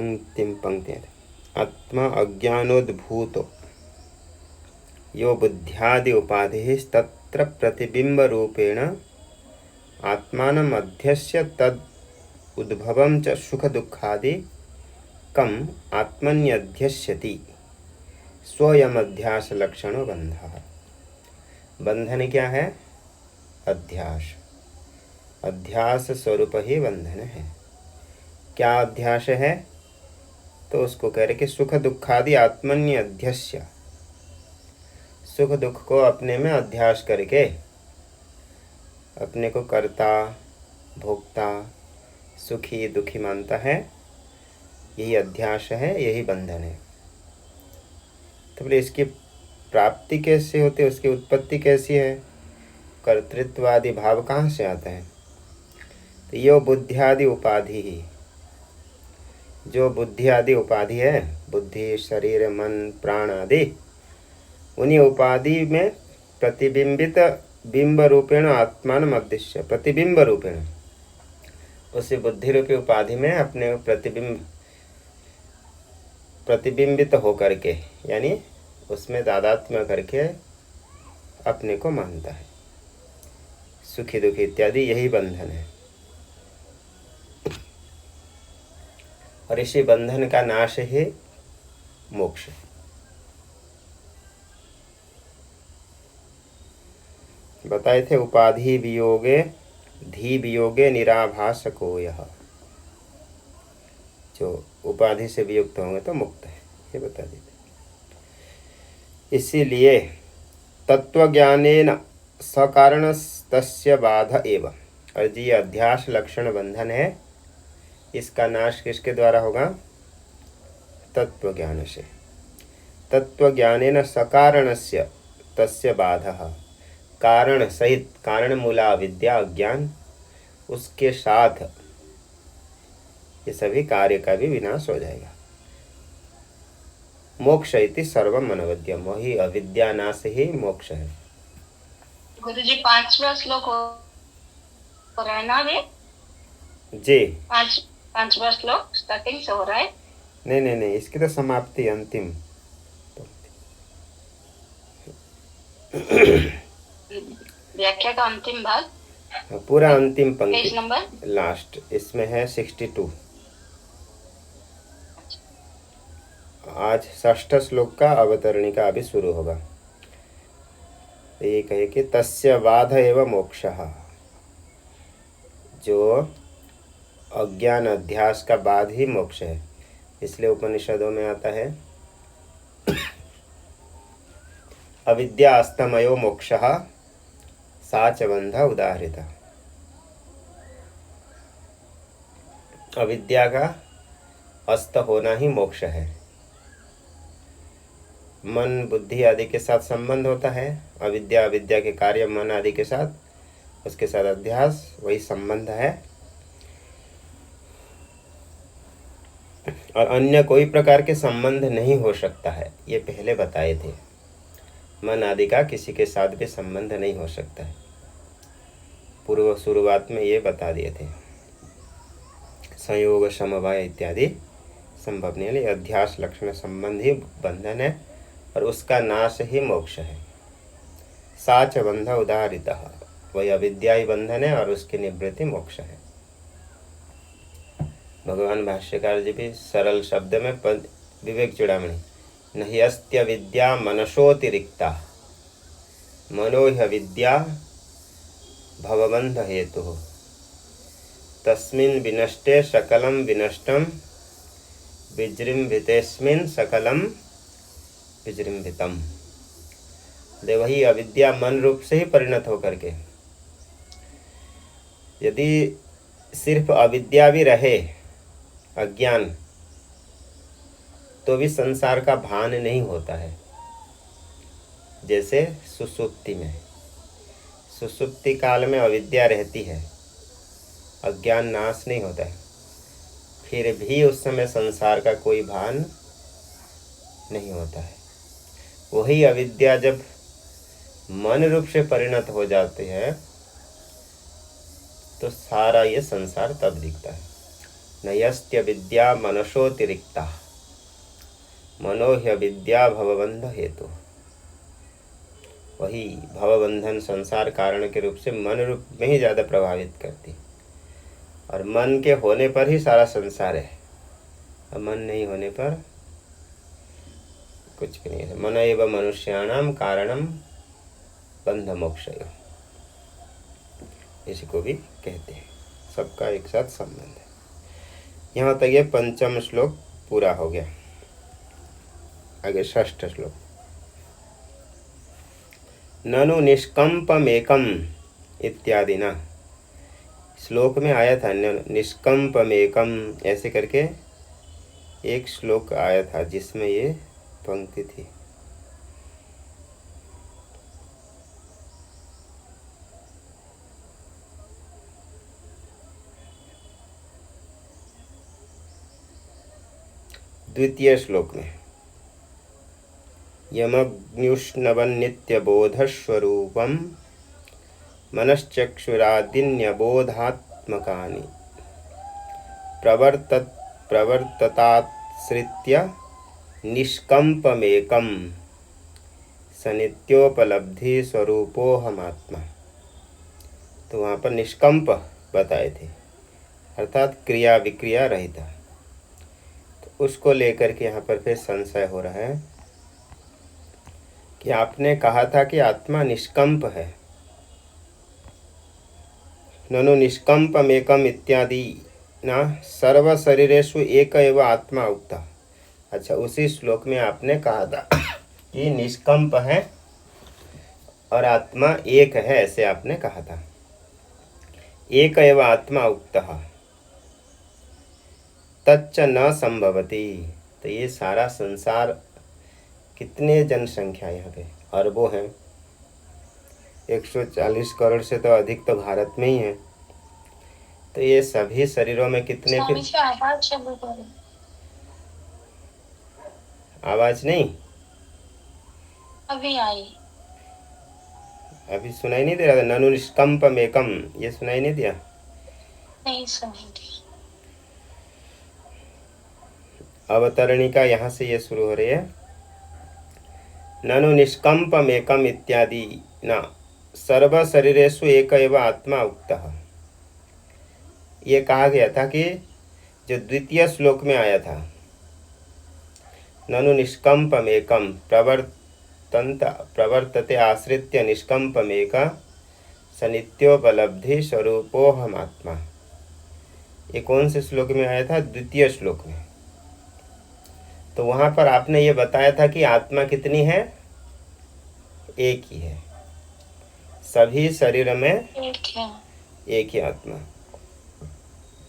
अंतिम पंक्ति है। आत्मा अज्ञानोद्भूतो यो बुद्ध्यादि उपाधि तत्र प्रतिबिंब रूपेण आत्मानम् अध्यस्य तद उद्भवं च सुख दुखादि कम आत्मन्यध्यस्यति स्वयं अध्यास लक्षणो बंधः। बंधन क्या है? अध्यास। अध्यास स्वरूप ही बंधन है। क्या अध्यास है? तो उसको कह रहे कि सुख दुखादि आत्मन्य अध्यस्य, सुख दुख को अपने में अध्यास करके अपने को कर्ता भोक्ता सुखी दुखी मानता है, यही अध्यास है, यही बंधन है। तो बोले इसकी प्राप्ति कैसे होती है, उसकी उत्पत्ति कैसी है? कर्तृत्वादि भाव कहाँ से आता है? तो यो बुद्धियादि उपाधि ही, जो बुद्धि आदि उपाधि है, बुद्धि शरीर मन प्राण आदि, उन्हीं उपाधि में प्रतिबिंबित बिंब रूपेण आत्मान अदृश्य, प्रतिबिंब रूपेण उसी बुद्धि रूपी उपाधि में अपने प्रतिबिंबित होकर के, यानी उसमें तादात्म्य करके अपने को मानता है। सुखी दुखी इत्यादि यही बंधन है। और इसी बंधन का नाश ही मोक्ष। बताए थे उपाधि वियोगे धी वियोगे निराभासको यह, जो उपाधि से वियुक्त होंगे तो मुक्त है, ये बता देते। इसीलिए तत्वज्ञानेन सकारणस्तस्य बाध एव, और जी अध्यास लक्षण बंधन है, इसका नाश किसके द्वारा होगा? तत्व ज्ञान से। तत्वज्ञानेन सकारणस्य तस्य बाधः, कारण सहित, कारण मूला विद्या अज्ञान, उसके साथ ये सभी कार्य का भी विनाश हो जाएगा। मोक्ष इति सर्वम अनवद्यम, वही अविद्या नाश ही मोक्ष है। गुरुजी 5वां श्लोक हो रहा है ना अभी? जी 5वां श्लोक स्टार्टिंग से हो रहा है। नहीं, इसकी तो समाप्ति अंतिम। व्याख्या का अंतिम भाग, पूरा अंतिम पंक्ति, पेज नंबर लास्ट, इसमें है 62। आज 6ठ श्लोक का अवतरणिका अभी शुरू होगा। ये कहे कि तस्य बाध एव मोक्षः, जो अज्ञान अध्यास का बाद ही मोक्ष है। इसलिए उपनिषदों में आता है अविद्या अस्तमयो मोक्षः सा च बंध उदाहृता। अविद्या का अस्त होना ही मोक्ष है। मन बुद्धि आदि के साथ संबंध होता है, अविद्या अविद्या के कार्य मन आदि के साथ, उसके साथ अध्यास, वही संबंध है। और अन्य कोई प्रकार के संबंध नहीं हो सकता है, ये पहले बताए थे। मन आदि का किसी के साथ भी संबंध नहीं हो सकता है, पूर्व शुरुआत में ये बता दिए थे। संयोग समवाय इत्यादि संभव नहीं है। अध्यास लक्षण संबंध ही बंधन है, और उसका नाश ही मोक्ष है। साच बंध उदाहृतः, वही अविद्या ही बंधन है और उसकी निवृत्ति मोक्ष है। भगवान भाष्यकार जी भी सरल शब्द में विवेक चूड़ामणि, नहि अस्त्य विद्या मनसोतिरिक्ता मनो ह्य विद्या भवबंध हेतु तस्मिन् विनष्टे सकलम विनष्टम विजृंभितेस्मिन् सकलम विजृंभितम। दे वही अविद्या मन रूप से ही परिणत होकर के, यदि सिर्फ अविद्या भी रहे, अज्ञान, तो भी संसार का भान नहीं होता है। जैसे सुसुप्ति में, सुसुप्ति काल में अविद्या रहती है, अज्ञान नाश नहीं होता है, फिर भी उस समय संसार का कोई भान नहीं होता है। वही अविद्या जब मन रूप से परिणत हो जाती है तो सारा ये संसार तब दिखता है। नयस्त्य विद्या मनसोतिरिक्ता मनो ह्य विद्या भवबंध हेतु। वही भवबंधन संसार कारण के रूप से मन रूप में ही ज़्यादा प्रभावित करती, और मन के होने पर ही सारा संसार है, और मन नहीं होने पर कुछ भी नहीं है। मन एव मनुष्याणाम कारणम बंध मोक्षयो, इसी को भी कहते हैं। सबका एक साथ संबंध है। यहाँ तक ये पंचम श्लोक पूरा हो गया। आगे षष्ठ श्लोक। ननु निष्कंपमेकम इत्यादि ना, श्लोक में आया था निष्कंपमेकम ऐसे करके एक श्लोक आया था जिसमें ये पंक्ति थी। द्वितीय श्लोक में यमग्न्युष्णवन्नित्यबोधस्वरूपं मनश्चक्षुरादिन्यबोधात्मकानि प्रवर्तताश्रित्य निष्कंपमेकं सनित्योपलब्धि स्वरूपोहमात्मा। तो वहाँ पर निष्कंप बताए थे, अर्थात क्रिया विक्रिया रहित। तो उसको लेकर के यहाँ पर फिर संशय हो रहा है कि आपने कहा था कि आत्मा निष्कंप है। ननु निष्कंपमेकम इत्यादि ना सर्व शरीरेषु एक एव आत्मा उक्ता। अच्छा, उसी श्लोक में आपने कहा था कि निष्कंप है और आत्मा एक है, ऐसे आपने कहा था। एक एव आत्मा उक्तः तच्च न संभवति। तो ये सारा संसार, कितने जनसंख्या यहाँ पे, अरबों हैं, 140 करोड़ से तो अधिक तो भारत में ही है। तो ये सभी शरीरों में कितने फिर आवाज नहीं अभी आई, अभी सुनाई नहीं दे रहा था। ननु निष्कंपमेकम, ये सुनाई नहीं दिया? नहीं सुनाई दी। अवतरणिका यहाँ से ये शुरू हो रही है। ननु निष्कंपमेकम इत्यादि न सर्व शरीरेषु एक एव आत्मा उक्तः। ये कहा गया था कि जो द्वितीय श्लोक में आया था, ननु निष्कंपमेकम प्रवर्तते आश्रित्य निष्कंपमेक सनित्योपलब्धि स्वरूपोहमात्मा। ये कौन से श्लोक में आया था? द्वितीय श्लोक में। तो वहाँ पर आपने ये बताया था कि आत्मा कितनी है? एक ही है। सभी शरीर में एक ही आत्मा।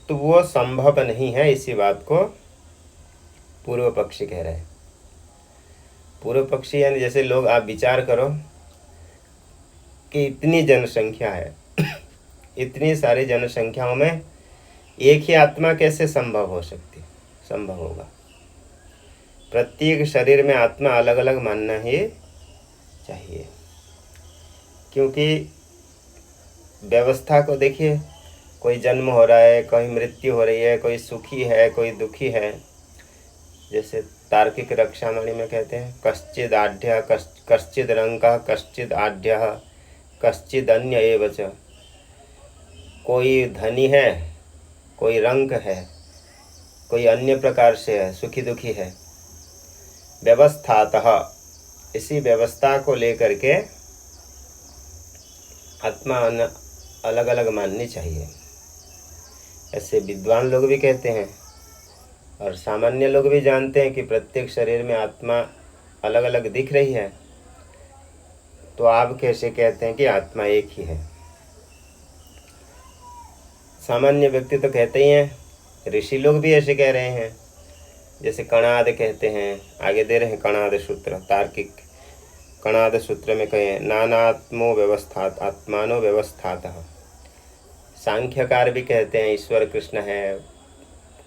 तो वो संभव नहीं है, इसी बात को पूर्व पक्षी कह रहे हैं। पूर्व पक्षी यानी जैसे लोग, आप विचार करो कि इतनी जनसंख्या है, इतनी सारी जनसंख्याओं में एक ही आत्मा कैसे संभव हो सकती? संभव होगा। प्रत्येक शरीर में आत्मा अलग अलग मानना ही चाहिए, क्योंकि व्यवस्था को देखिए, कोई जन्म हो रहा है, कोई मृत्यु हो रही है, कोई सुखी है, कोई दुखी है। जैसे तार्किक रक्षामणि में कहते हैं, कश्चिद आढ्य कश्चिद रंकः कश्चिद आढ्य कश्चिद अन्य एव च। कोई धनी है, कोई रंक है, कोई अन्य प्रकार से है, सुखी दुखी है। व्यवस्थातः, इसी व्यवस्था को लेकर के आत्मा अलग अलग माननी चाहिए। ऐसे विद्वान लोग भी कहते हैं और सामान्य लोग भी जानते हैं कि प्रत्येक शरीर में आत्मा अलग अलग दिख रही है। तो आप कैसे कहते हैं कि आत्मा एक ही है? सामान्य व्यक्ति तो कहते ही हैं, ऋषि लोग भी ऐसे कह रहे हैं। जैसे कणाद कहते हैं, आगे दे रहे हैं कणाद सूत्र, तार्किक कणाद सूत्र में कहे नानात्मो व्यवस्थात आत्मानो व्यवस्थातः। सांख्यकार भी कहते हैं ईश्वर कृष्ण है।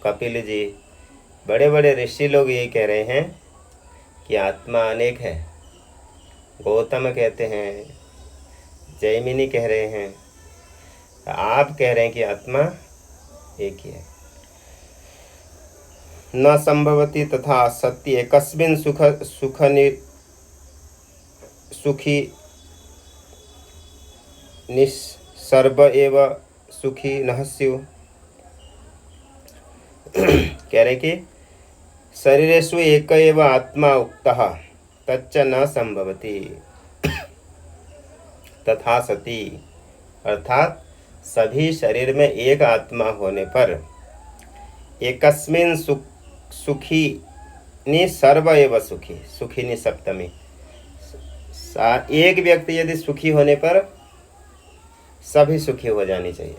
कपिल जी, बड़े बड़े ऋषि लोग यही कह रहे हैं कि आत्मा अनेक है। गौतम कहते हैं, जैमिनी कह रहे हैं, आप कह रहे हैं कि आत्मा एक ही है। न संभवति तथा सति एकस्मिन् सुखी सर्व एव सुखी नः स्युः। कह रहे कि शरीरेषु एक एव आत्मा उक्तः तच्च न संभवति तथा सति, अर्थात सभी शरीर में एक आत्मा होने पर एकस्मिन् सुखिनी सर्व एव सुखी, सुखिनी सप्तमी, एक व्यक्ति यदि सुखी होने पर सभी सुखी हो जानी चाहिए,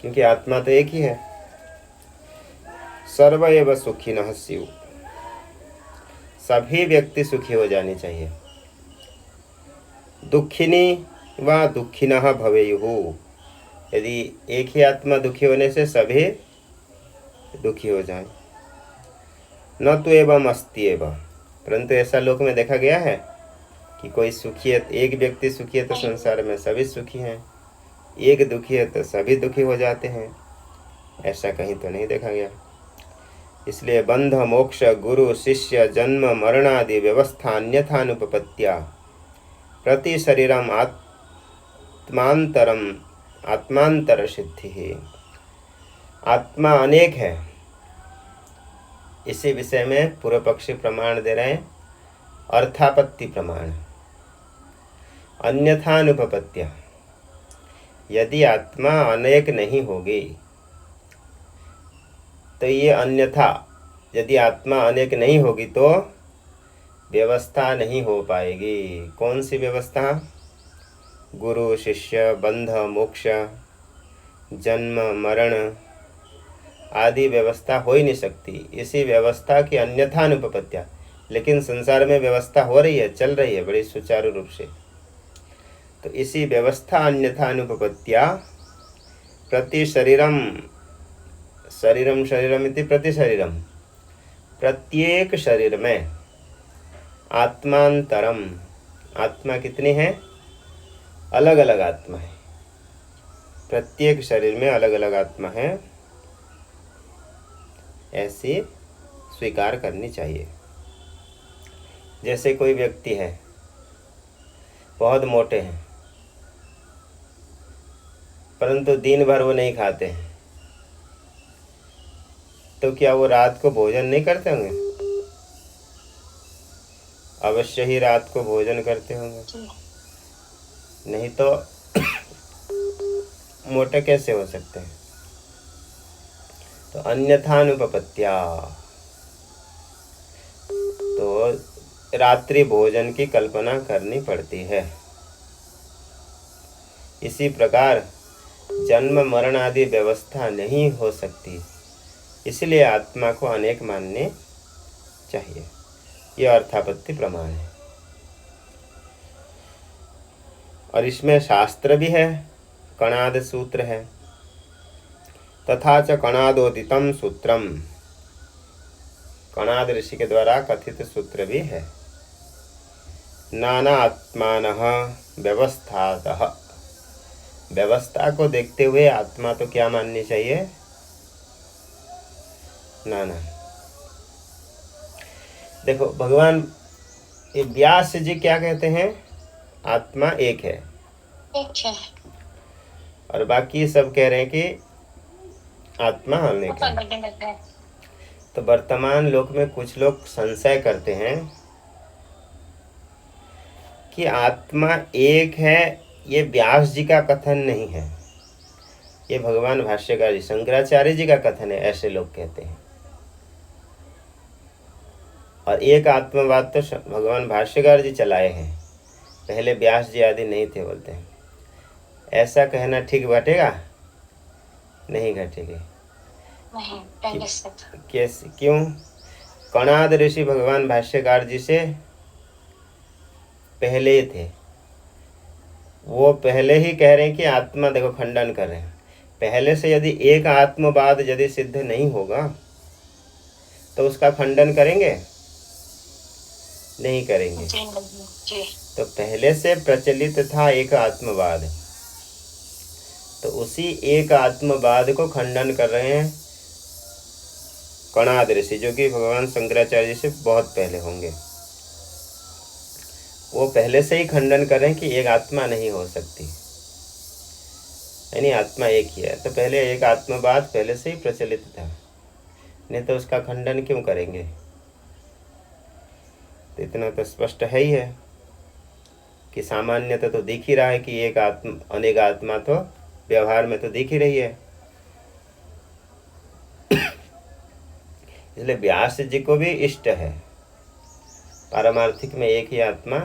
क्योंकि आत्मा तो एक ही है। सर्व एव सुखिनः स्युः, सभी व्यक्ति सुखी हो जानी चाहिए। दुखिनी व दुखिनः भवेयुः, यदि एक ही आत्मा दुखी होने से सभी दुखी हो जाए। न तो एवं अस्ति एवं, परंतु ऐसा लोक में देखा गया है कि कोई सुखी है, एक व्यक्ति सुखी है तो संसार में सभी सुखी हैं, एक दुखी है तो सभी दुखी हो जाते हैं, ऐसा कहीं तो नहीं देखा गया। इसलिए बंध मोक्ष गुरु शिष्य जन्म मरणादि व्यवस्था अन्यथानुपपत्त्या प्रति शरीरम आत्मांतर सिद्धि है। आत्मा अनेक है, इसी विषय में पूर्व पक्षी प्रमाण दे रहे हैं, अर्थापत्ति प्रमाण। अन्यथानुपपत्त्या, यदि आत्मा अनेक नहीं होगी तो ये अन्यथा, यदि आत्मा अनेक नहीं होगी तो व्यवस्था नहीं हो पाएगी। कौन सी व्यवस्था? गुरु शिष्य बंध मोक्ष जन्म मरण आदि व्यवस्था हो ही नहीं सकती। इसी व्यवस्था की अन्यथा अनुपपत्तिया, लेकिन संसार में व्यवस्था हो रही है, चल रही है बड़ी सुचारू रूप से। तो इसी व्यवस्था अन्यथा अनुपपत्तिया प्रति शरीरम इति प्रति शरीरम, प्रत्येक शरीर में आत्मांतरम, आत्मा कितनी है? अलग अलग आत्मा है, प्रत्येक शरीर में अलग अलग आत्मा है, ऐसी स्वीकार करनी चाहिए। जैसे कोई व्यक्ति है, बहुत मोटे हैं, परंतु दिन भर वो नहीं खाते हैं, तो क्या वो रात को भोजन नहीं करते होंगे? अवश्य ही रात को भोजन करते होंगे, नहीं तो मोटे कैसे हो सकते हैं? तो अन्यथानुपपत्त्या, तो रात्रि भोजन की कल्पना करनी पड़ती है। इसी प्रकार जन्म मरण आदि व्यवस्था नहीं हो सकती, इसलिए आत्मा को अनेक मानने चाहिए। यह अर्थापत्ति प्रमाण है। और इसमें शास्त्र भी है, कणाद सूत्र है। तथा च कणादोदितम सूत्रम, कणाद ऋषि के द्वारा कथित सूत्र भी है। नाना आत्मानः व्यवस्थातः, व्यवस्था को देखते हुए आत्मा तो क्या माननी चाहिए? नाना। देखो भगवान व्यास जी क्या कहते हैं? आत्मा एक है, और बाकी सब कह रहे हैं कि आत्मा अनेक है। तो वर्तमान लोक में कुछ लोग संशय करते हैं कि आत्मा एक है। ये व्यास जी का कथन नहीं है, ये भगवान भाष्यकार जी शंकराचार्य जी का कथन है, ऐसे लोग कहते हैं। और एक आत्मवाद तो भगवान भाष्यकार जी चलाए हैं, पहले व्यास जी आदि नहीं थे, बोलते हैं। ऐसा कहना ठीक घटेगा? नहीं घटेगा। कैसे? क्यों? कणाद ऋषि भगवान भाष्यकार जी से पहले थे, वो पहले ही कह रहे हैं कि आत्मा, देखो खंडन कर रहे हैं। पहले से यदि एक आत्मवाद यदि सिद्ध नहीं होगा तो उसका खंडन करेंगे? नहीं करेंगे। तो पहले से प्रचलित था एक आत्मवाद, तो उसी एक आत्मवाद को खंडन कर रहे हैं कणाद ऋषि, जो कि भगवान शंकराचार्य से बहुत पहले होंगे, वो पहले से ही खंडन करें कि एक आत्मा नहीं हो सकती, यानी आत्मा एक ही है। तो पहले एक आत्मवाद पहले से ही प्रचलित था, नहीं तो उसका खंडन क्यों करेंगे। तो इतना तो स्पष्ट है ही है कि सामान्यतः तो दिख ही रहा है कि एक आत्मा अनेक आत्मा तो व्यवहार में तो दिख ही रही है। इसलिए व्यास जी को भी इष्ट है, पारमार्थिक में एक ही आत्मा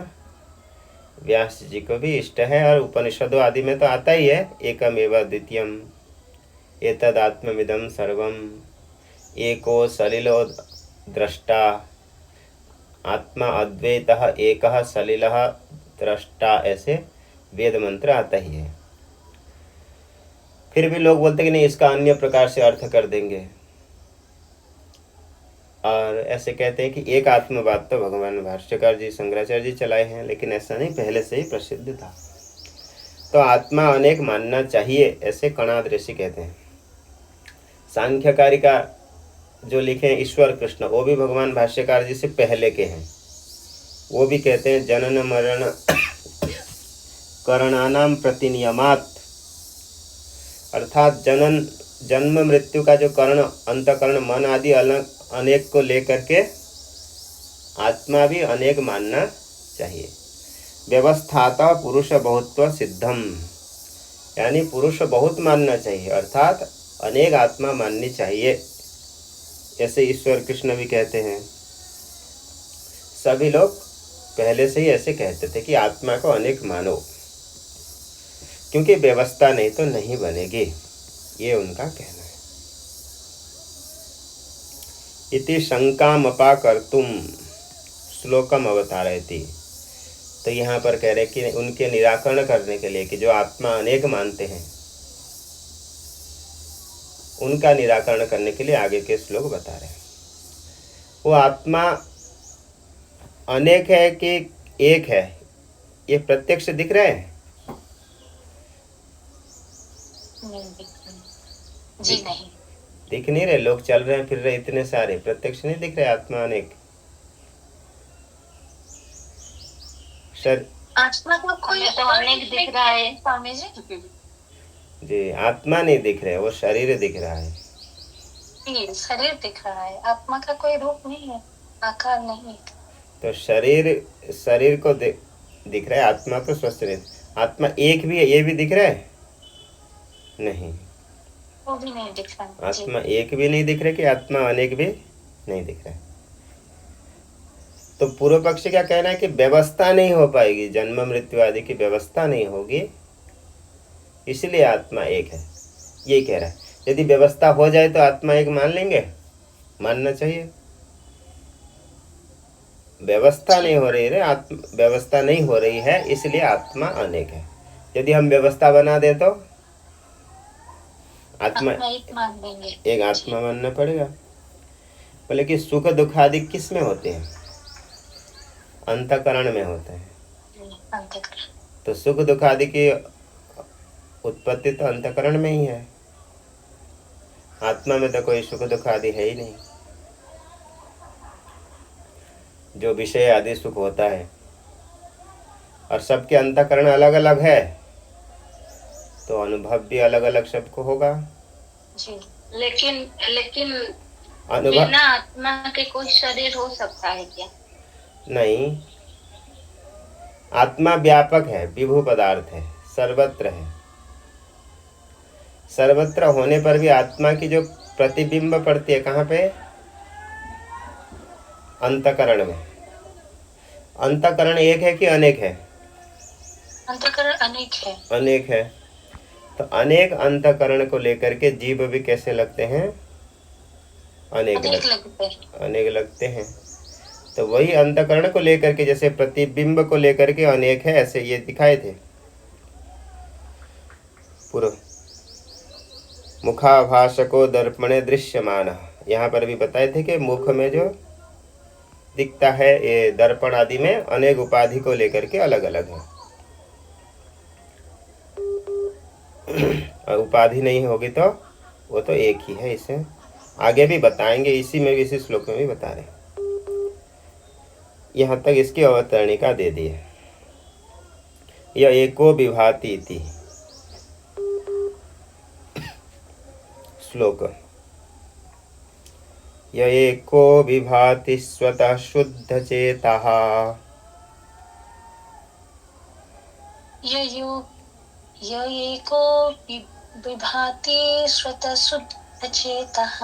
व्यास जी को भी इष्ट है। और उपनिषदों आदि में तो आता ही है, एकमेव द्वितीयम एतद आत्ममिदं सर्वम एको सलिलो द्रष्टा आत्मा अद्वैतः एकः सलिलः द्रष्टा, ऐसे वेद मंत्र आता ही है। फिर भी लोग बोलते कि नहीं, इसका अन्य प्रकार से अर्थ कर देंगे, और ऐसे कहते हैं कि एक आत्मवाद तो भगवान भाष्यकार जी शंकराचार्य जी चलाए हैं, लेकिन ऐसा नहीं, पहले से ही प्रसिद्ध था। तो आत्मा अनेक मानना चाहिए, ऐसे कणाद ऋषि कहते हैं। सांख्यकारी का जो लिखे हैं ईश्वर कृष्ण, वो भी भगवान भाष्यकार जी से पहले के हैं। वो भी कहते हैं जनन मरण करणानाम प्रतिनियमात, अर्थात जन्म मृत्यु का जो कर्ण अंतकरण मन आदि अनेक को लेकर के आत्मा भी अनेक मानना चाहिए। व्यवस्थाता पुरुष बहुत्व सिद्धम, यानी पुरुष बहुत मानना चाहिए, अर्थात अनेक आत्मा माननी चाहिए, ऐसे ईश्वर कृष्ण भी कहते हैं। सभी लोग पहले से ही ऐसे कहते थे कि आत्मा को अनेक मानो, क्योंकि व्यवस्था नहीं तो नहीं बनेगी, ये उनका कहना है। इति शंकामपाकर्तुम श्लोकम अवतारयति। तो यहाँ पर कह रहे कि उनके निराकरण करने के लिए कि जो आत्मा अनेक मानते हैं, उनका निराकरण करने के लिए आगे के श्लोक बता रहे हैं। वो आत्मा अनेक है कि एक है, ये प्रत्यक्ष दिख रहा है? जी नहीं, दिख नहीं रहे। लोग चल रहे हैं फिर रहे इतने सारे, प्रत्यक्ष नहीं दिख रहे आत्मा अनेक। आत्मा का कोई तो अनेक दिख रहा है स्वामी जी। आत्मा नहीं दिख रहा है, वो शरीर दिख रहा है। शरीर दिख रहा है, आत्मा का कोई रूप नहीं है, आकार नहीं। तो शरीर को दिख रहा है, आत्मा तो स्वस्थ नहीं। आत्मा एक भी है, ये भी दिख रहा है? नहीं, वो भी नहीं दिख रहा। आत्मा एक भी नहीं दिख रहा कि आत्मा अनेक भी नहीं दिख रहा है। तो पूर्व पक्ष क्या कहना है कि व्यवस्था नहीं हो पाएगी, जन्म मृत्यु आदि की व्यवस्था नहीं होगी, इसलिए आत्मा एक है, ये कह रहा है। यदि व्यवस्था हो जाए तो आत्मा एक मान लेंगे, मानना चाहिए। व्यवस्था नहीं हो रही है, व्यवस्था नहीं हो रही है, इसलिए आत्मा अनेक है। यदि हम व्यवस्था बना दे तो आत्मा एक आत्मा मानना पड़ेगा। बोले कि सुख दुख आदि किस में होते हैं? अंतकरण में होते हैं। तो सुख दुख आदि की उत्पत्ति तो अंतकरण में ही है, आत्मा में तो कोई सुख दुख आदि है ही नहीं। जो विषय आदि सुख होता है, और सबके अंतकरण अलग अलग है, तो अनुभव भी अलग अलग सबको होगा जी। लेकिन अनुभव बिना आत्मा के कोई शरीर हो सकता है क्या? नहीं, आत्मा व्यापक है, विभु पदार्थ है, सर्वत्र है। सर्वत्र होने पर भी आत्मा की जो प्रतिबिंब पड़ती है कहाँ पे? अंतकरण में। अंतकरण एक है कि अनेक है? अंतकरण अनेक है। अनेक है। तो अनेक अंतकरण को लेकर के जीव भी कैसे लगते हैं? अनेक लगते हैं। तो वही अंतकरण को लेकर के, जैसे प्रतिबिंब को लेकर के अनेक है, ऐसे ये दिखाए थे पूर्व। मुखाभाषको दर्पणे दृश्यमान, यहाँ पर भी बताए थे कि मुख में जो दिखता है, ये दर्पण आदि में अनेक उपाधि को लेकर के अलग अलग है। और उपाधि नहीं होगी तो वो तो एक ही है। इसे आगे भी बताएंगे, इसी में भी, इसी श्लोक में भी बता रहे हैं। यहाँ तक इसकी अवतरणिका दे दी है। यह एको विभाति इति श्लोक। य एको विभाति स्वतः शुद्ध चेतः। य एको विभाति स्वतः शुद्ध चेतः।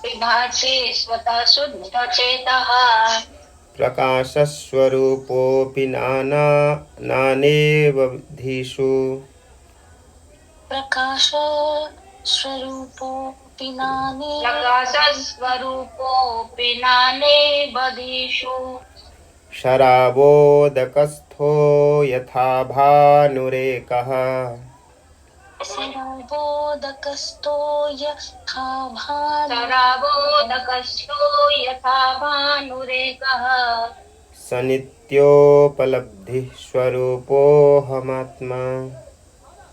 विभाति स्वतः शुद्ध चेतः। प्रकाशस्वरूपोऽपि नानेवधिषु। प्रकाशस्वरूपोऽपि नानेवधिषु। शराबोदकस्थो यथा भानुरेकः। शराबोदकस्थो यथा भानुरेकः। स नित्योपलब्धिः स्वरूपोऽहमात्मा।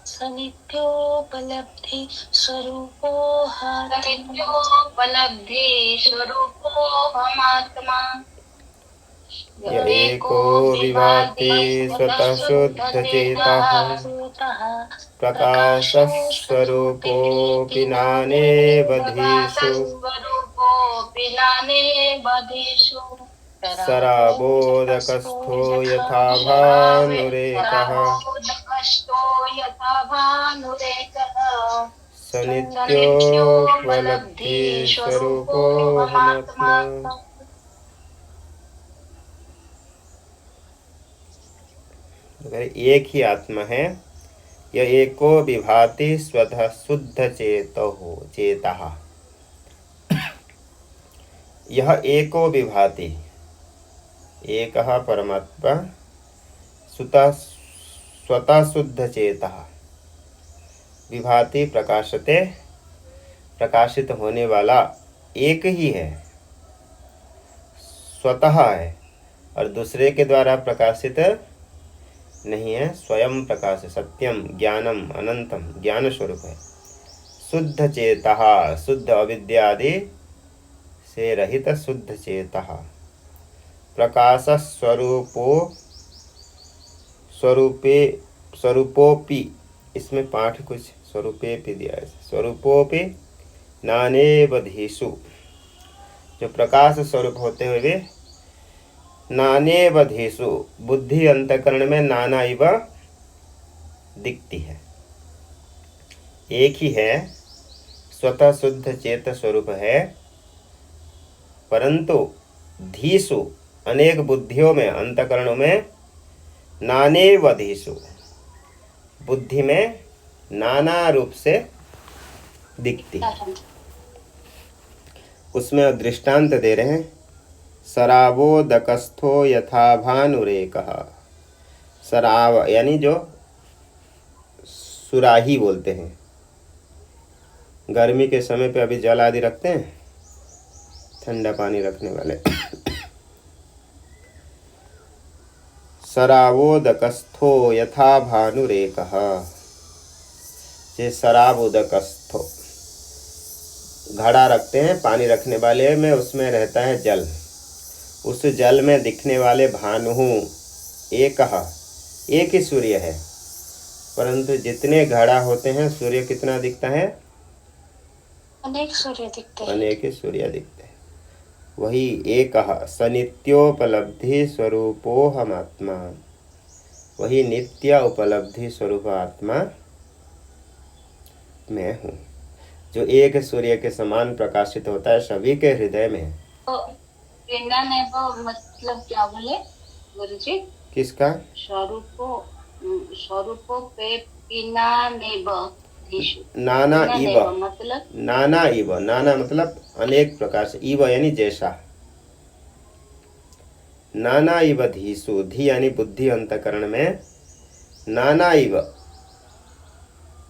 स नित्योपलब्धि स्वरूपोऽहमात्मा। य एको विभाति स्वतः शुद्धचेतः। प्रकाशस्वरूपोऽपि नानेवधिषु। शराबोदकस्थो यथा भानुरेकः। स नित्योपलब्धिः स्वरूपोऽहमात्मा। अगर एक ही आत्मा है, यह एको विभाति स्वतः शुद्ध चेतः। यह एको विभाति, एकः परमात्मा, स्वतः शुद्ध चेतः। विभाति प्रकाशते, प्रकाशित होने वाला एक ही है, स्वतः है, और दूसरे के द्वारा प्रकाशित नहीं है, स्वयं प्रकाश, सत्यम ज्ञानम अनंतम, ज्ञान स्वरूप है। शुद्ध चेतः, शुद्ध अविद्यादि से रहित शुद्ध चेतः। प्रकाश स्वरूपोपि, इसमें पाठ कुछ स्वरूपे भी दिया है। स्वरूपोपि नानेवधिषु, जो प्रकाश स्वरूप होते हुए भी नानेवधिषु, बुद्धि अंतकरण में नाना इव दिखती है। एक ही है, स्वतः शुद्ध चेत स्वरूप है, परंतु धीषु, अनेक बुद्धियों में, अंतकरणों में, नानेवधिषु, बुद्धि में नाना रूप से दिखती है। उसमें दृष्टांत दे रहे हैं। शराबोदकस्थो यथा भानुरेकः। शराब यानी जो सुराही बोलते हैं, गर्मी के समय पे अभी जल आदि रखते हैं, ठंडा पानी रखने वाले। शराबोदकस्थो यथा भानुरेकः। ये शराबोदकस्थो, घड़ा रखते हैं पानी रखने वाले में, उसमें रहता है जल, उस जल में दिखने वाले भानु एक ही सूर्य है, परंतु जितने घड़ा होते हैं सूर्य कितना दिखता है? अनेक सूर्य दिखते हैं। अनेक सूर्य दिखते हैं। वही एक स नित्योपलब्धि स्वरूपोऽहमात्मा, वही नित्य उपलब्धि स्वरूप आत्मा मैं हूँ, जो एक सूर्य के समान प्रकाशित होता है सभी के हृदय में। मतलब क्या बोले गुरुजी? किसका? स्वरूपो पे पिनानेव धीषु। नाना इव मतलब, नाना इव, नाना मतलब अनेक प्रकार से, इव यानी जैसा। नाना इव धीषु, धी यानी बुद्धि अंतकरण में, नाना इव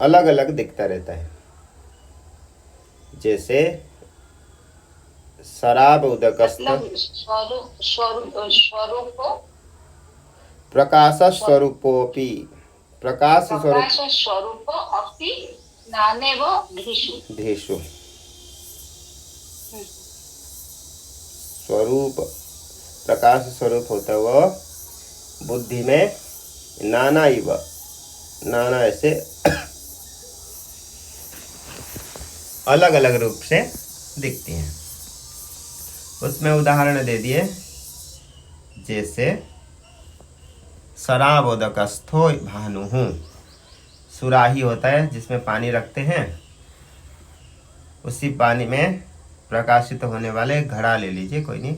अलग अलग दिखता रहता है। जैसे शराब उदकस्थ, प्रकाश स्वरूपोपि, प्रकाश स्वरूप स्वरूप अपि नानेव धीषु। धीषु, स्वरूप प्रकाश स्वरूप होता है वह बुद्धि में नाना इव, नाना ऐसे अलग अलग रूप से दिखती हैं। उसमें उदाहरण दे दिए, जैसे शराबोदकस्थो भानुहु, सुराही होता है जिसमें पानी रखते हैं, उसी पानी में प्रकाशित होने वाले घड़ा ले लीजिए, कोई नहीं,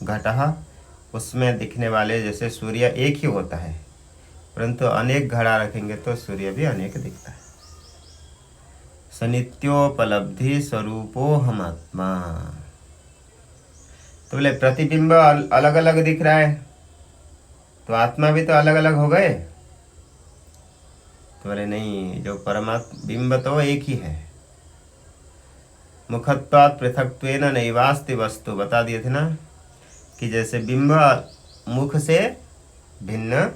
घटा, उसमें दिखने वाले जैसे सूर्य एक ही होता है, परंतु अनेक घड़ा रखेंगे तो सूर्य भी अनेक दिखता है। सनित्योपलब्धि स्वरूपो हम आत्मा, तो बोले प्रतिबिंब अलग अलग दिख रहा है तो आत्मा भी तो अलग अलग हो गए, तो बोले नहीं, जो परमात्मा बिंब तो एक ही है। मुखत्वात् पृथक्त्वेन नैवास्ति वस्तु, बता दिए थे ना कि जैसे बिंब मुख से भिन्न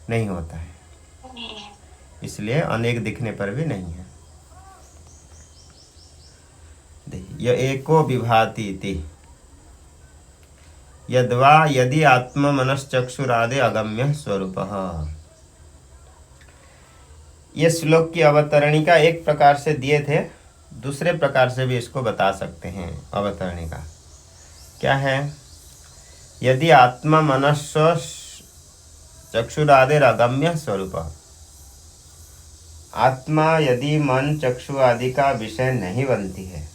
नहीं होता है, इसलिए अनेक दिखने पर भी नहीं है। य एको विभाति इति यद्वा यदि आत्म मनश्चक्षुरादि अगम्य स्वरूपः। ये श्लोक की अवतरणिका एक प्रकार से दिए थे, दूसरे प्रकार से भी इसको बता सकते हैं। अवतरणिका क्या है? यदि आत्मा मनस्स चक्षुरादिर अगम्य स्वरूप, आत्मा यदि मन चक्षु आदि का विषय नहीं बनती है,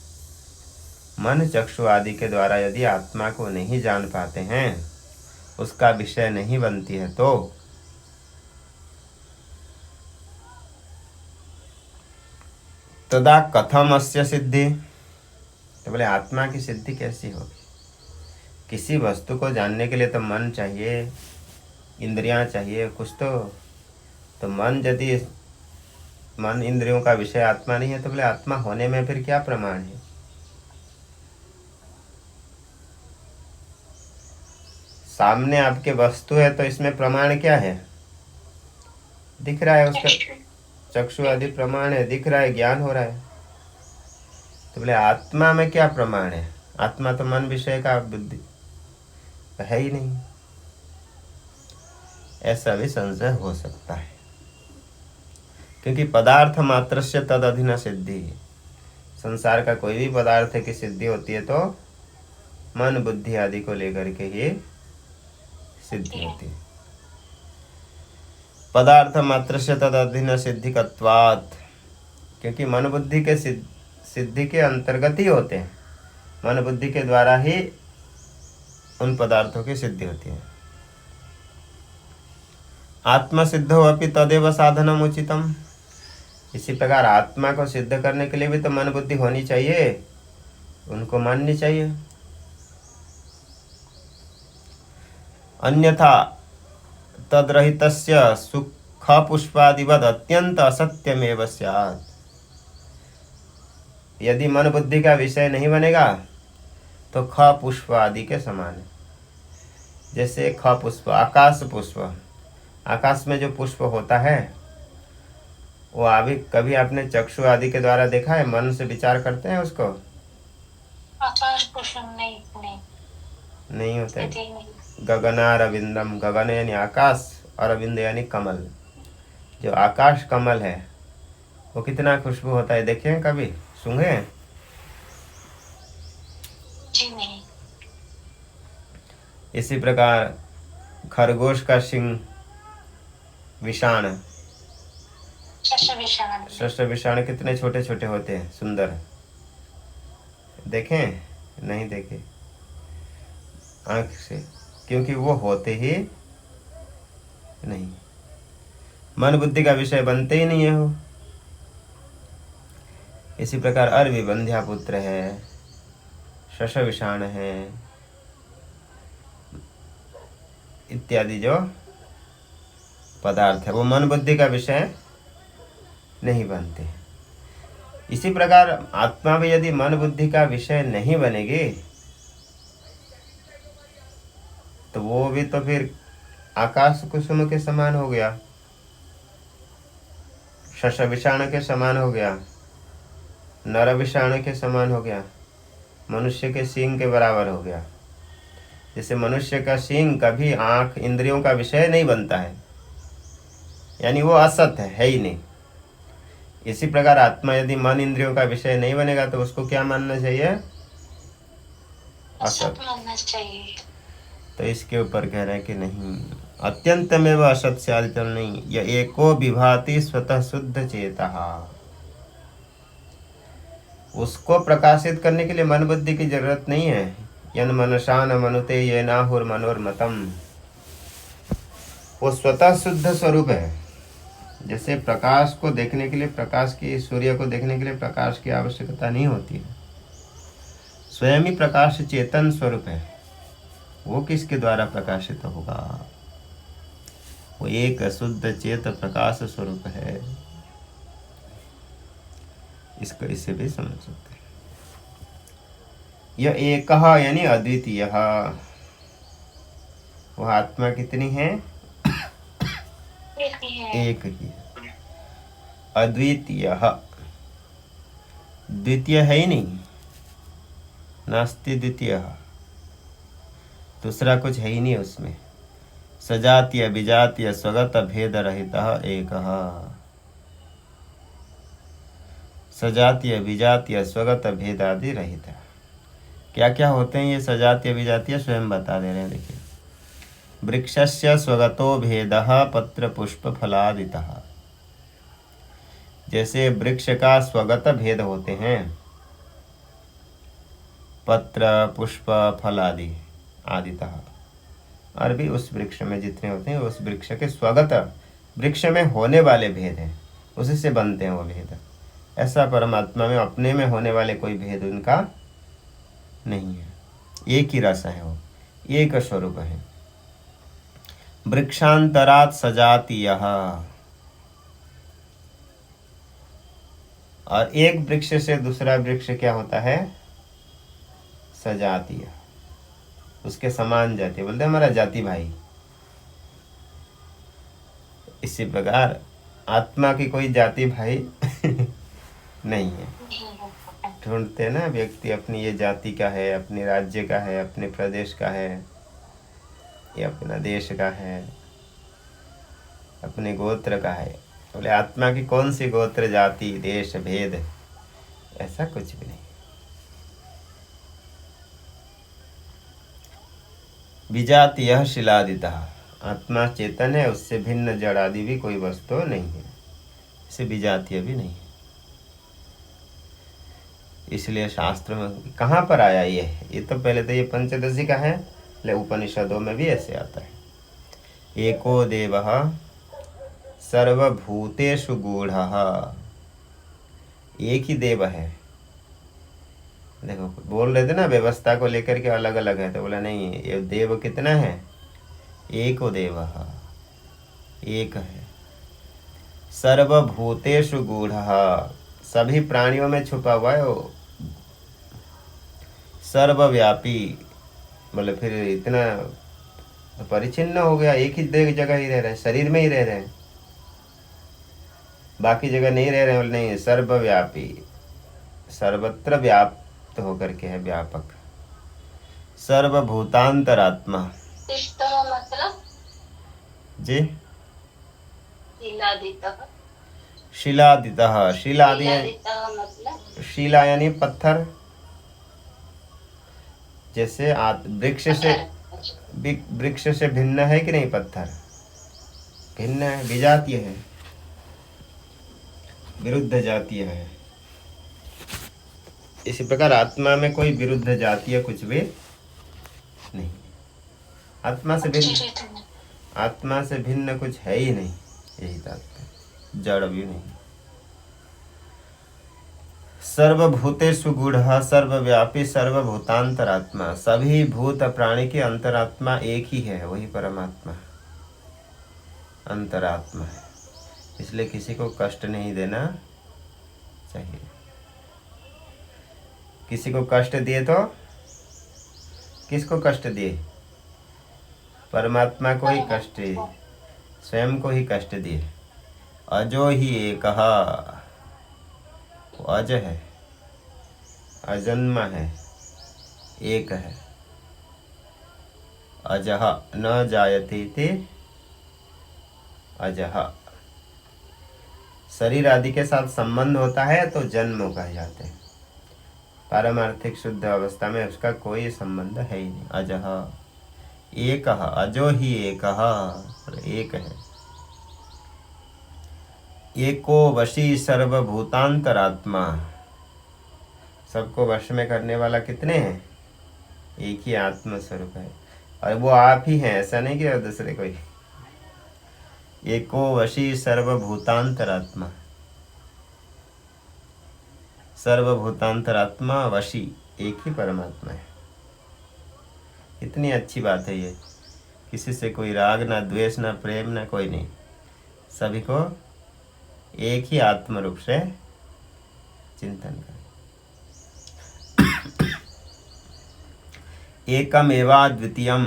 मन चक्षु आदि के द्वारा यदि आत्मा को नहीं जान पाते हैं, उसका विषय नहीं बनती है, तो तदा कथम अस्य सिद्धि, तो बोले आत्मा की सिद्धि कैसी होगी? किसी वस्तु को जानने के लिए तो मन चाहिए, इंद्रियां चाहिए, कुछ तो मन यदि मन इंद्रियों का विषय आत्मा नहीं है, तो बोले आत्मा होने में फिर क्या प्रमाण है? सामने आपके वस्तु है तो इसमें प्रमाण क्या है? दिख रहा है, उसका चक्षु आदि प्रमाण है, दिख रहा है, ज्ञान हो रहा है। तो बोले आत्मा में क्या प्रमाण है? आत्मा तो मन विषय का बुद्धि है ही नहीं। ऐसा भी संशय हो सकता है, क्योंकि पदार्थ मात्र से तद अधीन सिद्धि, संसार का कोई भी पदार्थ की सिद्धि होती है तो मन बुद्धि आदि को लेकर के ही सिद्धि होती है। पदार्थ मात्र से तद अधीन सिद्धिकत्वात्, क्योंकि मन बुद्धि के सिद्धि के अंतर्गत ही होते हैं, मन बुद्धि के द्वारा ही उन पदार्थों की सिद्धि होती है। आत्मा सिद्धो अपि तदेव साधनम उचितम, इसी प्रकार आत्मा को सिद्ध करने के लिए भी तो मन बुद्धि होनी चाहिए, उनको माननी चाहिए। अन्यथा तद्रहितस्य सुख पुष्पादिवद अत्यंत असत्यमेव स्यात्, यदि मन बुद्धि का विषय नहीं बनेगा तो ख पुष्प आदि के समान है। जैसे ख पुष्प, आकाश पुष्प, आकाश में जो पुष्प होता है वो अभी कभी आपने चक्षु आदि के द्वारा देखा है? मन से विचार करते हैं उसको? आकाश पुष्प नहीं होता है। गगनारविंदम, गगन यानी आकाश, अरविंद यानी कमल, जो आकाश कमल है वो कितना खुशबू होता है, देखें कभी, सूंघे? जी नहीं। इसी प्रकार खरगोश का सिंह, विषाण, शस्त्र विषाण कितने छोटे छोटे होते हैं, सुंदर, देखें? नहीं देखे आंख से, क्योंकि वो होते ही नहीं, मन बुद्धि का विषय बनते ही नहीं है वो। इसी प्रकार अरवि बंध्या पुत्र है, शश विषाण है, इत्यादि जो पदार्थ है वो मन बुद्धि का विषय नहीं बनते। इसी प्रकार आत्मा भी यदि मन बुद्धि का विषय नहीं बनेगी तो वो भी तो फिर आकाश कुसुम के समान हो गया, शश विषाण के समान हो गया, नर विषाण के समान हो गया। मनुष्य के सींग के बराबर हो गया। जैसे मनुष्य का सींग कभी आँख इंद्रियों का विषय नहीं बनता है, यानी वो असत है ही नहीं। इसी प्रकार आत्मा यदि मन इंद्रियों का विषय नहीं बनेगा तो उसको क्या मानना चाहिए? असत मानना चाहिए। तो इसके ऊपर कह रहे हैं कि नहीं, अत्यंत में वह असत से आदितल नहीं, यह एको विभाति स्वतः शुद्ध चेता। उसको प्रकाशित करने के लिए मन बुद्धि की जरूरत नहीं है। यन मनसा न मनुते ये नाहुर मनोरमतम, वो स्वतः शुद्ध स्वरूप है। जैसे प्रकाश को देखने के लिए, प्रकाश की, सूर्य को देखने के लिए प्रकाश की आवश्यकता नहीं होती है, स्वयं ही प्रकाश चेतन स्वरूप है। वो किसके द्वारा प्रकाशित होगा? वो एक शुद्ध चेत प्रकाश स्वरूप है। इसको इससे भी समझ सकते हैं। यह एक यानी अद्वितीय, वह आत्मा कितनी है? एक ही है, अद्वितीय। द्वितीय है ही नहीं, नास्ति द्वितीय, दूसरा कुछ है ही नहीं उसमें। सजातीय विजातीय स्वगत भेद रहित एक, सजातीय विजातीय स्वगत भेदादि रहित। क्या क्या होते हैं ये सजातीय विजातीय? स्वयं बता दे रहे हैं, देखिए। वृक्षस्य स्वगतो भेदः पत्र पुष्प फलादितः, जैसे वृक्ष का स्वगत भेद होते हैं, पत्र पुष्प फल आदि आदितः, और भी उस वृक्ष में जितने होते हैं उस वृक्ष के स्वगत, वृक्ष में होने वाले भेद हैं, उसी से बनते हैं वो भेद। ऐसा परमात्मा में अपने में होने वाले कोई भेद उनका नहीं है, एक ही रस है, वो एक स्वरूप है। वृक्षांतरात सजातीय, और एक वृक्ष से दूसरा वृक्ष क्या होता है? सजातीय, उसके समान जाति, बोलते हैं हमारा जाति भाई। इसी प्रकार आत्मा की कोई जाति भाई नहीं है। ढूंढते हैं ना व्यक्ति, अपनी ये जाति का है, अपने राज्य का है, अपने प्रदेश का है, ये अपना देश का है, अपने गोत्र का है। बोले आत्मा की कौन सी गोत्र जाति देश भेद? ऐसा कुछ भी नहीं। विजातीय शिलादिता, आत्मा चेतन है, उससे भिन्न जड़ आदि भी कोई वस्तु नहीं है, इसे विजातीय भी नहीं है। इसलिए शास्त्र में कहाँ पर आया ये तो पहले तो ये पंचदशी का है, ले उपनिषदों में भी ऐसे आता है। एको देवः सर्वभूतेषु गूढ़ः, एक ही देव है। देखो बोल रहे थे ना व्यवस्था को लेकर के अलग अलग है, तो बोला नहीं, ये देव कितना है? एको देवः, एक है। सर्वभूतेषु गूढ़ः, सभी प्राणियों में छुपा हुआ है वो। सर्वव्यापी, बोले फिर इतना परिचिन्न हो गया, एक ही जगह ही रह रहे हैं, शरीर में ही रह रहे हैं, बाकी जगह नहीं रह रहे हैं। बोले नहीं, सर्वव्यापी, सर्वत्र व्याप्त होकर के है, व्यापक। सर्वभूतांतरात्मा मतलब जी, शिलादितः, शिलादितः, शिलादि मतलब शिला यानी पत्थर। जैसे वृक्ष से भिन्न है कि नहीं पत्थर? भिन्न है, विजातीय है, विरुद्ध जातीय है। इसी प्रकार आत्मा में कोई विरुद्ध जातीय कुछ भी नहीं। आत्मा से भिन्न कुछ है ही नहीं, यही तात्पर्य, जड़ भी नहीं। सर्वभूतेषु गूढ़ः सर्वव्यापी सर्वभूतांतरात्मा, सभी भूत प्राणी की अंतरात्मा एक ही है, वही परमात्मा अंतरात्मा है। इसलिए किसी को कष्ट नहीं देना चाहिए। किसी को कष्ट दिए तो किसको कष्ट दिए? परमात्मा को ही कष्ट दिए, स्वयं को ही कष्ट दिए। अजो ही एकः, वो अज है, अजन्मा है, एक है। अजः न जायते इति अजः। शरीर आदि के साथ संबंध होता है तो जन्म कहे जाते हैं। पारमार्थिक शुद्ध अवस्था में उसका कोई संबंध है ही नहीं। अजः एकः, अजो ही एकः, एक है। एको वशी सर्वभूतांतरात्मा, सबको वश में करने वाला कितने हैं? एक ही आत्म स्वरूप है और वो आप ही हैं, ऐसा नहीं कि दूसरे कोई। एको वशी सर्वभूतांतरात्मा, सर्वभूतांतरात्मा वशी, एक ही परमात्मा है। इतनी अच्छी बात है ये। किसी से कोई राग ना द्वेष ना प्रेम ना कोई नहीं, सभी को एक ही आत्म रूप से चिंतन करें। एकमेवा द्वितीयम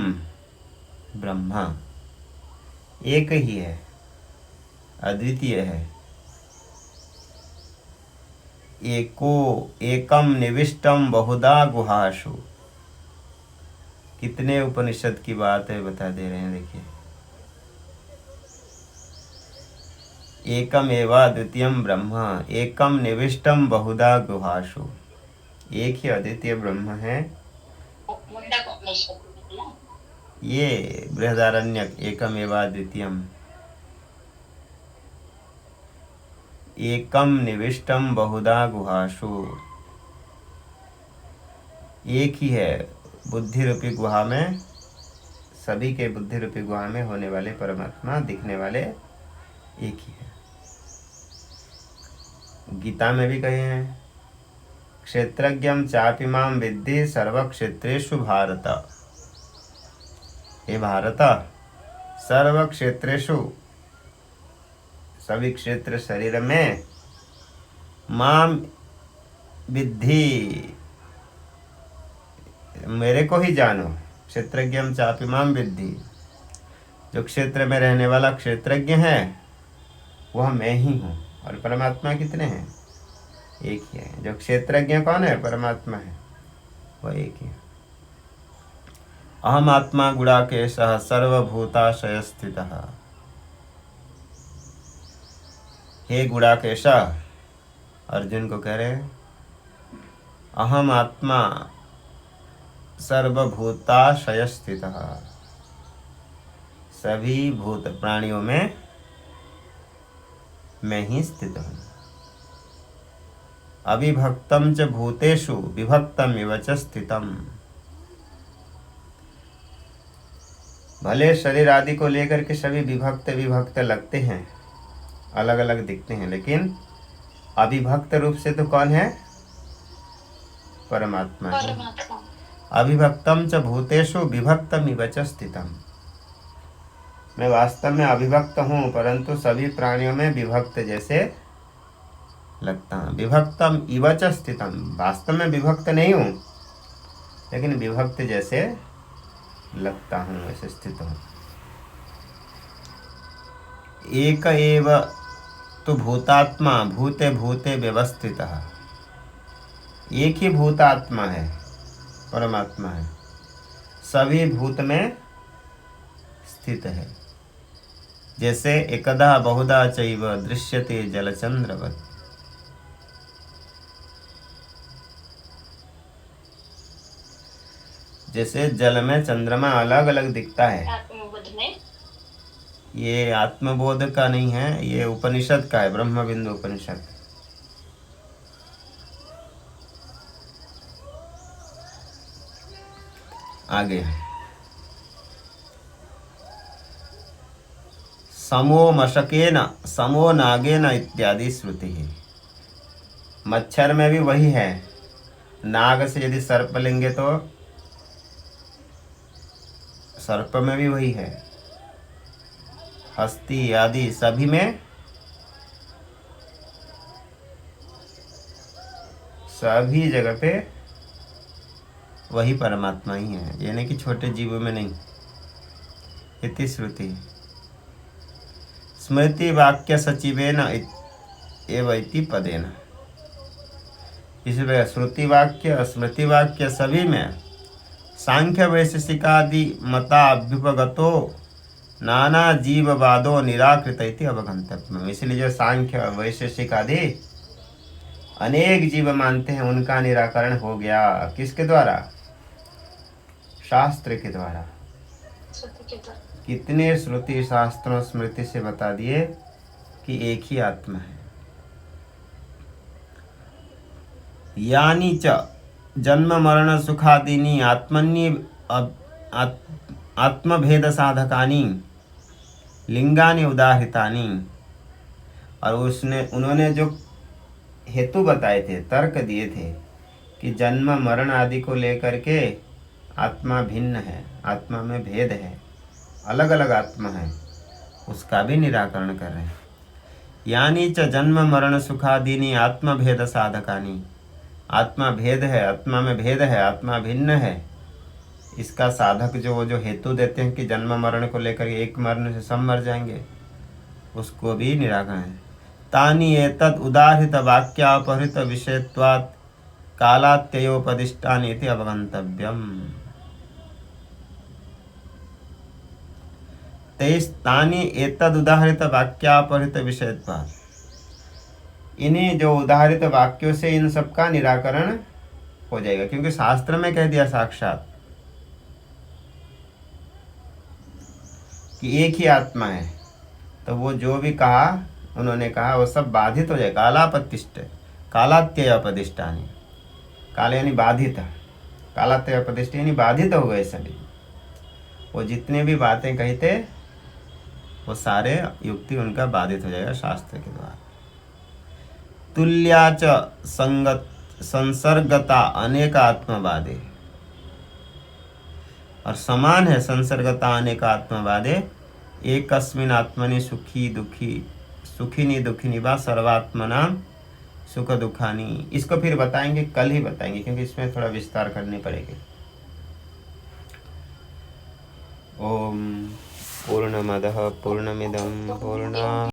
ब्रह्मा, एक ही है, अद्वितीय है। एको एकम निविष्टम बहुधा गुहासु, कितने उपनिषद की बात है बता दे रहे हैं। देखिए, एकम एवा द्वितीयम ब्रह्म एकम निविष्टम बहुधा गुहासु, एक ही अद्वितीय ब्रह्म है। ये बृहदारण्यक एकम एवा द्वितीयम, एकम निविष्टम बहुधा गुहासु, एक ही है बुद्धि रूपी गुहा में, सभी के बुद्धि रूपी गुहा में होने वाले परमात्मा, दिखने वाले एक ही है। गीता में भी कहे हैं, क्षेत्रज्ञम चापिमाम विद्धि सर्वक्षेत्रेषु भारत। हे भारत, सर्वक्षेत्रेषु, सभी क्षेत्र शरीर में, माम विद्धि, मेरे को ही जानो। क्षेत्रज्ञम चापिमाम विद्धि, जो क्षेत्र में रहने वाला क्षेत्रज्ञ है वह मैं ही हूँ। और परमात्मा कितने हैं? एक ही है। जो क्षेत्रज्ञ कौन है? परमात्मा है, वह एक ही है। अहम आत्मा गुणाकेशः सर्वभूताशय स्थितः। हे गुणाकेश, अर्जुन को कह रहे, अहम आत्मा सर्वभूताशय स्थितः, सभी भूत प्राणियों में मैं ही स्थित हूँ। अविभक्तम च भूतेषु विभक्तम इव च स्थितम। भले शरीर आदि को लेकर के सभी विभक्त विभक्त लगते हैं, अलग अलग दिखते हैं, लेकिन अविभक्त रूप से तो कौन है? परमात्मा है। अविभक्तम च भूतेषु विभक्तम इव च स्थितम। मैं वास्तव में अविभक्त हूँ, परंतु सभी प्राणियों में विभक्त जैसे लगता हूँ। विभक्तम इव च स्थितम, वास्तव में विभक्त नहीं हूँ, लेकिन विभक्त जैसे लगता हूँ, ऐसे स्थित हूँ। एक एव तो भूतात्मा भूते भूते व्यवस्थितः। एक ही भूतात्मा है, परमात्मा है, सभी भूत में स्थित है। जैसे एकदा बहुधा चैव दृश्यते जलचंद्रवत्। जैसे जल में चंद्रमा अलग अलग दिखता है। आत्मबोध में ये आत्मबोध का नहीं है, ये उपनिषद का है, ब्रह्म बिंदु उपनिषद। आगे, समो मशकेन समो नागेन इत्यादि श्रुति है। मच्छर में भी वही है। नाग से यदि सर्प लेंगे तो सर्प में भी वही है। हस्ती आदि सभी में, सभी जगह पे वही परमात्मा ही है, यानी कि छोटे जीवों में नहीं। इति श्रुति स्मृति वाक्य सचिवेन एव इति पदेन। इस श्रुति वाक्य स्मृति वाक्य सभी में सांख्य वैशेषिकादि मता अभ्युपगतो नाना जीववादो निराकृत इति अवगंतव्यम। इसलिए जो सांख्य वैशेषिक आदि अनेक जीव मानते हैं उनका निराकरण हो गया। किसके द्वारा? शास्त्र के द्वारा। कितने श्रुति शास्त्रों स्मृति से बता दिए कि एक ही आत्मा है। यानी च जन्म मरण सुखादीनि आत्मभेद साधकानि लिंगानि उदाहृतानि। और उन्होंने जो हेतु बताए थे, तर्क दिए थे कि जन्म मरण आदि को लेकर के आत्मा भिन्न है, आत्मा में भेद है, अलग अलग आत्मा है, उसका भी निराकरण कर रहे हैं। यानी च जन्म मरण सुखादीनि आत्मभेद साधकानि। आत्मा भेद है, आत्मा में भेद है, आत्मा भिन्न है, इसका साधक जो हेतु देते हैं कि जन्म मरण को लेकर एक मरने से सब मर जाएंगे, उसको भी निराकरण है। तानि एतद् उदाहृत वाक्यापहृत विषयत्वात् कालात्ययोपदिष्टानि इति अवगंतव्यम्। तानि एतद् उदाहृत वाक्यापहृत विषयत्वात्। इन्हीं जो उदाहरित वाक्यों से इन सब का निराकरण हो जाएगा, क्योंकि शास्त्र में कह दिया साक्षात कि एक ही आत्मा है, तो वो जो भी कहा उन्होंने कहा वो सब बाधित हो जाएगा। कालापतिष्ठ कालात्ययपदिष्टानि। काल यानी बाधित, कालात्ययपदिष्ट यानी बाधित हो गए सभी। वो जितने भी बातें कही थे वो सारे युक्ति उनका बाधित हो जाएगा शास्त्र के द्वारा। तुल्या च संसर्गता अनेक आत्मवादे। और समान है संसर्गता अनेक आत्मवादे। एकस्मिन् आत्मनि सुखिनी दुखिनी वा सर्वात्मना सुख दुखानी। इसको फिर बताएंगे, कल ही बताएंगे, क्योंकि इसमें थोड़ा विस्तार करनी पड़ेगी। ओम पूर्णमदः पूर्णमिदं पूर्णात्